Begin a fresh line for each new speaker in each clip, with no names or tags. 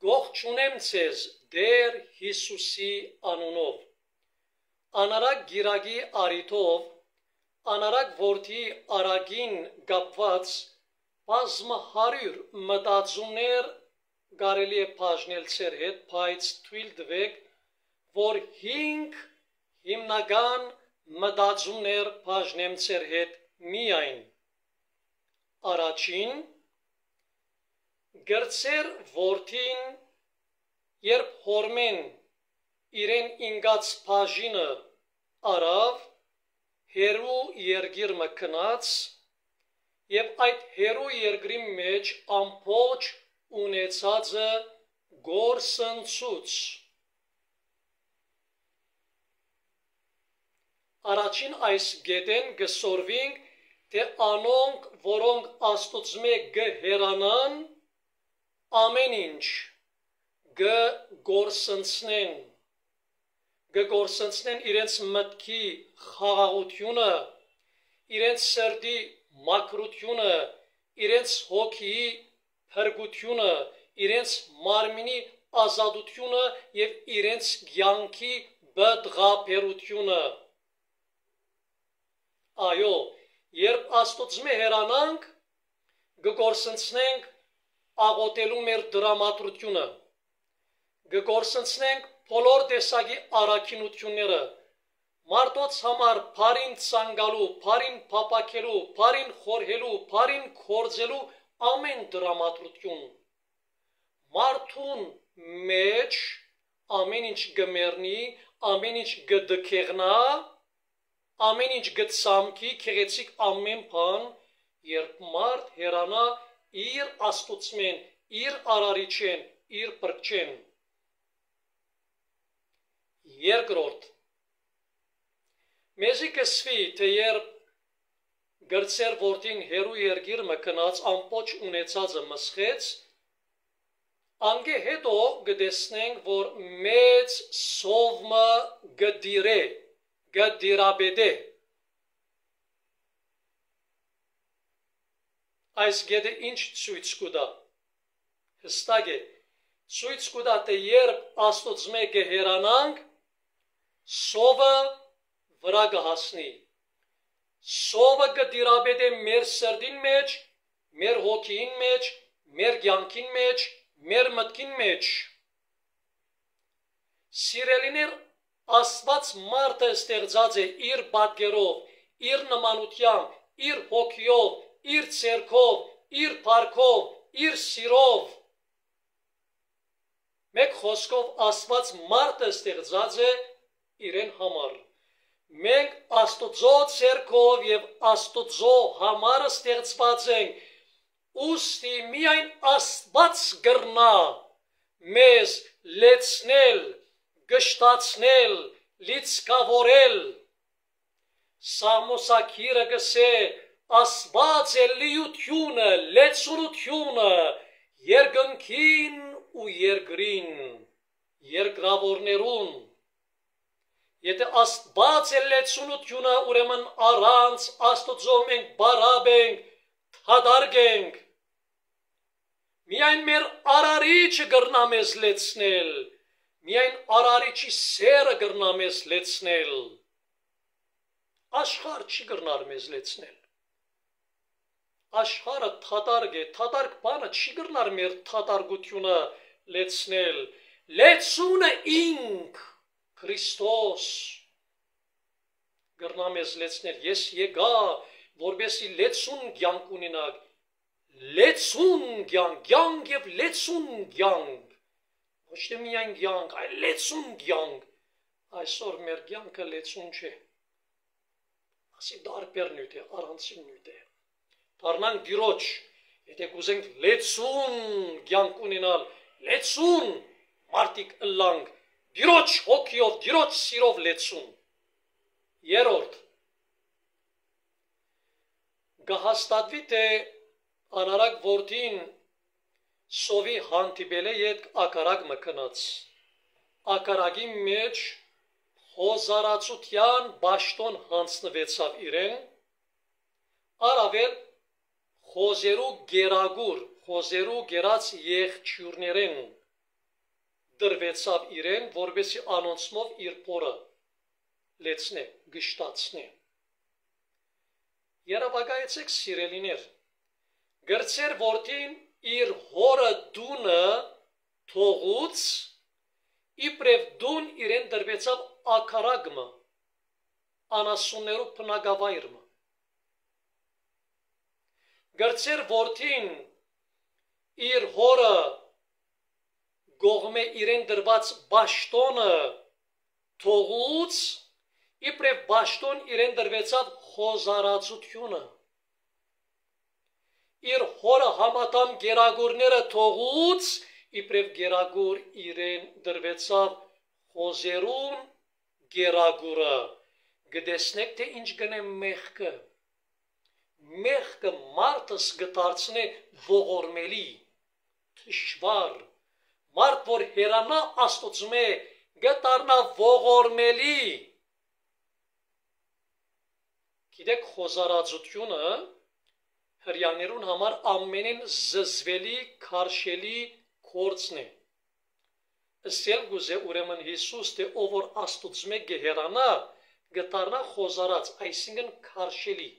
գողջունեմ ձեզ Տեր Հիսուսի անունով։ Անարակ գիրագի արիթով, անարակ որդի արագին կապված բազմահարյուր մտածումներ կարելի է բաժնել ձեր հետ, բայց թույլ տվեք, որ 5 հիմնական մտածումներ բաժնեմ ձեր հետ միայն։ Առաջին, գրծեր որդին, երբ հորմեն իրեն ինգած բաժինը արավ, հերու երգիր մկնած, և այդ հերու երգրի մեջ ամբողջ ունեցածը գործընծուց։ Առաջին այս գետեն գսորվինք, թե անոնք, որոնք Աստուծմե գհերանան, ամեն ինչ գգործընծնեն իրենց մտքի խաղաղությունը, իրենց սրտի մաքրությունը, իրենց հոգիի փրկությունը, իրենց մարմինի ազատությունը և իրենց կյանքի բտղաբերությունը։ Այո, երբ Աստուծմե հերանանք, կգործընծնենք աղոթելու մեր դրամատրությունը, կգործընծնենք բոլոր տեսակի առաքինությունները, մարդոց համար բարին ցանկալու, բարին փապաքելու, բարին խորհելու, բարին գործելու ամեն դրամատրություն։ Մարդուն մեջ ամեն ինչ կմեռնի, ամեն ինչ կդքեղնա, ամեն ինչ կծամքի, քեղեցիկ ամեն բան, երբ մարդ հերանա իր Աստուծմեն, իր արարիչեն, իր փրկչեն։ Երկրորդ, մեզի կսվի, թե երբ գրծեր որդին հերու երգիր մկնած ամբողջ ունեցածը մսխեց, անգե հետո կտեսնենք, որ մեծ սովմը գդիրաբեդե։ Այս գետը ինչ ցույց կտա։ Հստակ է, ցույց կտա, թե երբ Աստուծմե կհերանանք, սովը վրա կհասնի։ Սովը կդիրաբեդե մեր սրտին մեջ, մեր հոգին մեջ, մեր կյանքին մեջ, մեր մտքին մեջ։ Սիրելիներ, Աստված մարդը ստեղծած է իր պատկերով, իր նմանությամբ, իր հոգիով, իր ցերքով, իր փառքով, իր սիրով։ Մեկ խոսքով Աստված մարդը ստեղծած է իրեն համար։ Մենք Աստուծո ցերքով եւ Աստուծո համար ստեղծված ենք, ուստի միայն Աստված կրնա մեզ լեցնել, գշտացնել, լիցքավորել։ Սամոսակիրը գսե Աստված է լիությունը, լեցունությունը, երկնքին ու երկրին, երկրավորներուն։ Եթե Աստված է լեցունությունը, ուրեմն առանց Աստուծո մենք բարապ ենք, թադարկ ենք։ Միայն մեր արարիչը կրնա մեզ լեցնել, միայն արարիչի սերը կրնա մեզ լեցնել։ Աշխարհ չի կրնար մեզ լեցնել։ Աշխարհը թադարկ է, թադարկ բանը չի կրնար մեր թադարգությունը լեցնել։ Լեցունը ինք Քրիստոս կրնա մեզ լեցնել։ Ես եկա, որպեսզի լեցուն կյանք ունենաք, լեցուն կյանք եւ լեցուն կյանք։ Ոչ թե միայն կյանք, այլ լեցուն կյանք։ Այսօր մեր կյանքը լեցուն չէ։ Ասի դարբեր նյութ է, առանցին նյութ է։ Դառնանք Տիրոջ, եթե կուզենք լեցուն կյանք ունենալ, լեցուն մարդիկ ըլլանք, Տիրոջ հոգիով, Տիրոջ սիրով լեցուն։ Երրորդ, կհաստատվի, թե անարակ որդին սովի հանդիպել է ետ ակարակ մկնած։ Ակարակի մեջ խոզարացության բաշտոն հանձնվեցավ իրեն, առավել խոզերու գերագուր, խոզերու գերած եղջյուրներեն, դրվեցավ իրեն, որպեսզի անոնցմով իր փորը լեցնե, գշտացնե։ Երևակայեցեք սիրելիներ, գրծեր որդին իր հորը դունը թողուց, իբրև դուն իրեն դրվեցավ ակարագմը, անասուններու բնակավայրը։ Գրծեր որդին իր հորը գողմե իրեն դրված բաշտոնը թողուց, իբրև բաշտոն իրեն դրվեցավ խոզարածությունը։ Իր հորը համատամ գերագուրները թողուց, իբրև գերագուր իրեն դրվեցավ խոզերուն գերագուրը։ Գտեսնեք, թե ինչ գնե մեղքը։ Մեղքը մարդս գտարցնե ողորմելի, թշվար, մարդ, որ հերանա Աստծում է, գտարնա ողորմելի։ Գիտեք, խոզարածությունը հրյաներուն համար ամենին զզվելի, քարշելի գործն է։ Ասել գուզե ուրեմն Հիսուս, թե ով որ Աստծում է գեհերանա, գտարնա խոզարած, այսինքն քարշելի։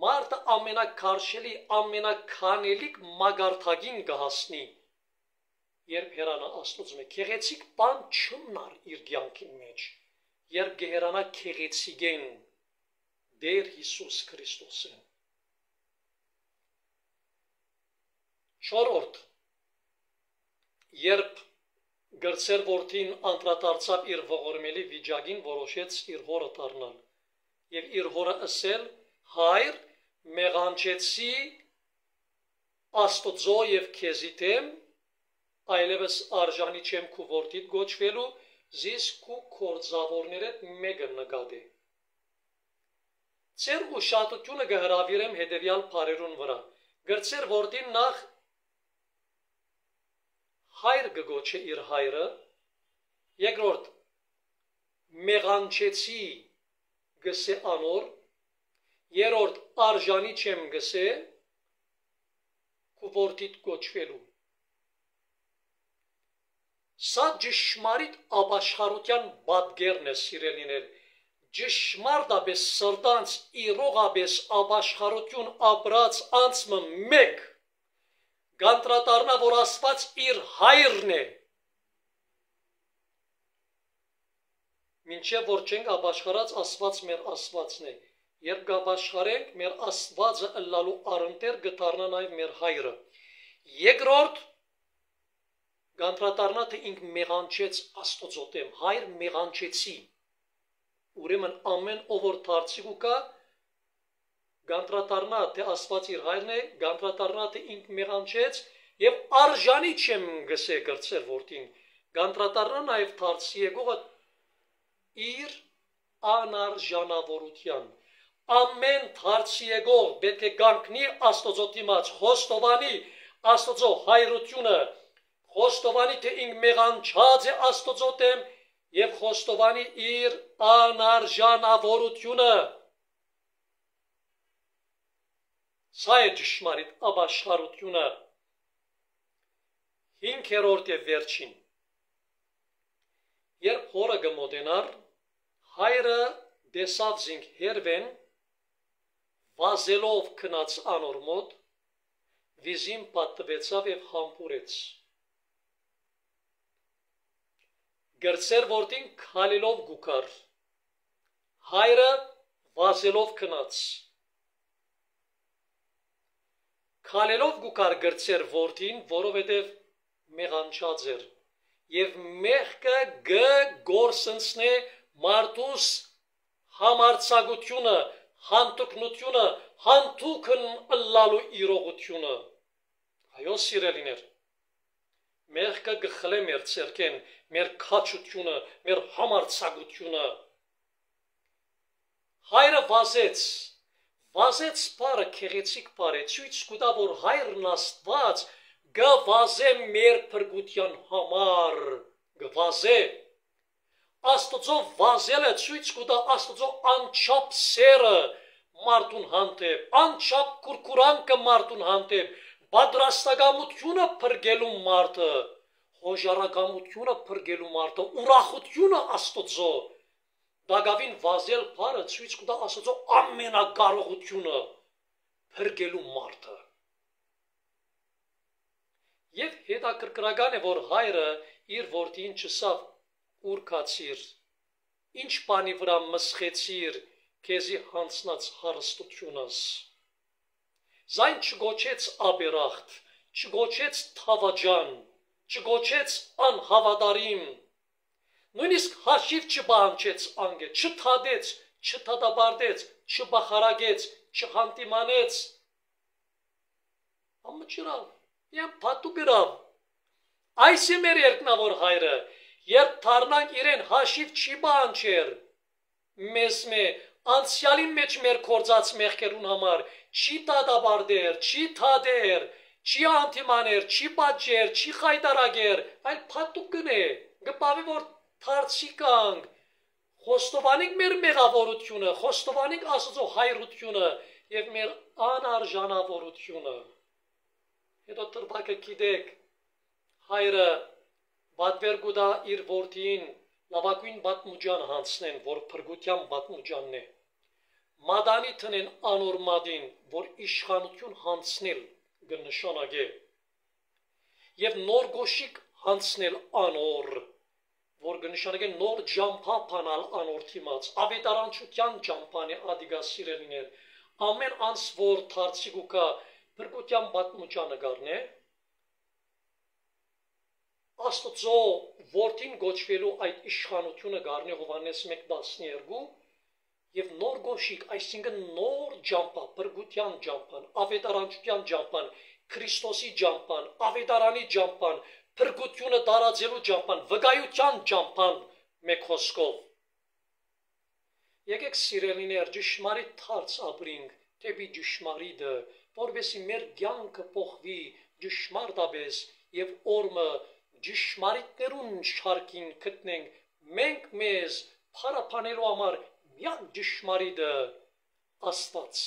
Մարդը ամենակարշելի, ամենաքանելիք մագարթագին կհասնի, երբ հերանա Աստծում է։ Քեղեցիկ բան չմնար իր կյանքի մեջ, երբ գեհերանա քեղեցիկեն Դեր Հիսուս Քրիստոսին։ Չորրորդ, երբ գրծեր որդին անդրադարձավ իր ողորմելի վիճակին, որոշեց իր հորը դառնալ եւ իր հորը ասել. հայր, մեղանչեցի Աստծո եւ քեզի դեմ, այլևս արժանի չեմ քու որդիդ գոչվելու, զիս քու կորձավորներդ մեկը նկատի։ Ձեր ուշադրությունը կհրավիրեմ հետևյալ բառերուն վրա։ Գրծեր որդին նախ հայր կգոչե իր հայրը, երկրորդ մեղանչեցի գսե անոր, երրորդ արժանի չեմ գսե քու որդիդ գոչվելու։ Սա ճշմարիտ ապաշխարության պատկերն է, սիրելիներ, ճշմարտապես սրտանց իրողապես ապաշխարություն ապրած անձը մեկ գանտրատարնա, որ Աստված իր հայրն է։ Մինչև որ չենք ապաշխարած, Աստված մեր Աստվածն է։ Երբ կապաշխարենք, մեր Աստվածը ըլլալու առընթեր կդառնա նաև մեր հայրը։ Երկրորդ գանտրատարնա, թե ինք մեղանչեց Աստծո դեմ, հայր մեղանչեցի։ Ուրեմն ամեն ով որ դարձի կա, գանտրատարնա, թե Աստված իր հայրն է, գանտրատարնա, թե ինք մեղանչեց եւ արժանի չեմ գսե գրծեր որդին, գանտրատարնա նաև դարձի եկողը իր անարժանավորության։ Ամեն դարձի եկող պետք է կանգնի Աստծո դիմաց, խոստովանի Աստծո հայրությունը, խոստովանի, թե ինք մեղանչած է Աստծո դեմ եւ խոստովանի իր անարժանավորությունը։ Սա է ճշմարիտ ապաշխարությունը։ Հինգերորդ եւ վերջին։ Երբ հորը կմոտենար, հայրը դեսավ զինք հերվեն, վազելով քնած անոր մոտ, վիզին պատտվեցավ եւ համբուրեց։ Գրծեր որդին քալելով գուկար, հայրը վազելով քնած։ Քալելով գուկար գրծեր որդին, որովհետև մեղանչած էր, եւ մեղքը գործընծնե մարդուս համարձակությունը, հանդուկնությունը, հանդուկն ըլլալու իրողությունը։ Այո, սիրելիներ, մեղքը գխլե մեր ցերկեն, մեր քաչությունը, մեր համարձակությունը։ Հայրը վազեց բարը, քեղեցիկ բարը, ցույց կտա, որ հայրն Աստված գվազե մեր փրկության համար, գվազե։ Աստծո վազելը ցույց կտա Աստծո անչափ սերը մարդուն հանդեպ, անչափ կուրկուրանքը մարդուն հանդեպ, պատրաստակամությունը փրկելու մարդը, հոժարակամությունը փրկելու մարդը, ուրախությունը Աստծո, դագավին վազել բարը ցույց կտա Աստծո ամենակարողությունը փրկելու մարդը։ Եվ հետաքրքրական է, որ հայրը իր որդին չսավ ուր կացիր, ինչ բանի վրա մսխեցիր քեզի հանցնած հարստությունս։ Զայն չգոչեց աբերախտ, չգոչեց թավաջան, չգոչեց անհավատարիմ, նույնիսկ հաշիվ չբանջեց անգե, չթադեց, չթադաբարդեց, չբախարագեց, չհանտիմանեց, ամը չրավ, յան պատու գրավ։ Այս է մեր երկնավոր հայրը, երբ թարնանք իրեն հաշիվ չի բանջեր, մեզ անցյալի մեջ մեր կործած մեղքերուն համար, չի տադաբարդեր, չի թադեր, չի անտիմաներ, չի պատջեր, չի խայտարագեր, այլ պատու կնե, գպավի որ թարցի կանք, խոստովանենք մեր մեղավորությունը, խոստովանենք Աստծո հայրությունը և մեր անարժանավորությունը։ Հետո տրբակը գիտեք, հայրը բատվեր գուդա իր որդին լավագույն բատմուջան հանցնեն, որ փրկության բատմուջանն է, մադանի տնեն անոր մադին, որ իշխանություն հանցնել կնշանակե, և նոր գոշիկ հանցնել անոր, որ կնշանակե նոր ջամփա փանալ անոր թիմաց, ավետարանչության ջամփան է ադիգա սիրելիներ, ամեն անց որ թարցիկ ու կա փրկության բատմուջանը գարն է, Աստծո որդին գոչվելու այդ իշխանությունը գարն է Հովհաննես 1:12 և նոր գոշիկ, այսինքն նոր ջամփա, փրկության ջամփան, ավետարանչության ջամփան, Քրիստոսի ջամփան, ավետարանի ջամփան, փրկությունը տարածելու ջամփան, վկայության ջամփան մեկ խոսքով։ Եկեք սիրելիներ, ճշմարիտ թարց ապրինք, թեպի ճշմարիտը, որովհետեւ մեր կյանքը փոխվի ճշմարտաբես եւ օրը ճշմարիտներուն շարքին գտնենք, մենք մեզ փարապանելու համար միակ ճշմարիտը Աստված